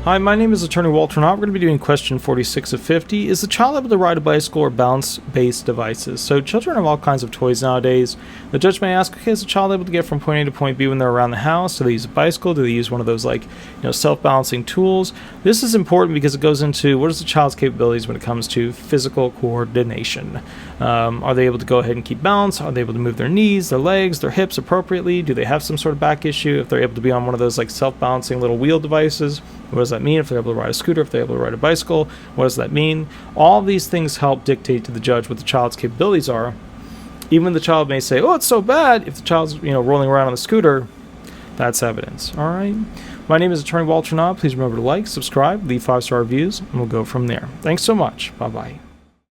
Hi, my name is Attorney Walter Knott. We're going to be doing question 46 of 50. Is the child able to ride a bicycle or balance-based devices? So children have all kinds of toys nowadays. The judge may ask, okay, is the child able to get from point A to point B when they're around the house? Do they use a bicycle? Do they use one of those self-balancing tools? This is important because it goes into what is the child's capabilities when it comes to physical coordination. Are they able to go ahead and keep balance? Are they able to move their knees, their legs, their hips appropriately? Do they have some sort of back issue? If they're able to be on one of those self-balancing little wheel devices, what does that mean? If they're able to ride a scooter, if they're able to ride a bicycle, what does that mean? All of these things help dictate to the judge what the child's capabilities are. Even the child may say, oh, it's so bad. If the child's rolling around on the scooter, that's evidence. All right. My name is Attorney Walter Knott. Please remember to like, subscribe, leave 5-star reviews, and we'll go from there. Thanks so much. Bye-bye.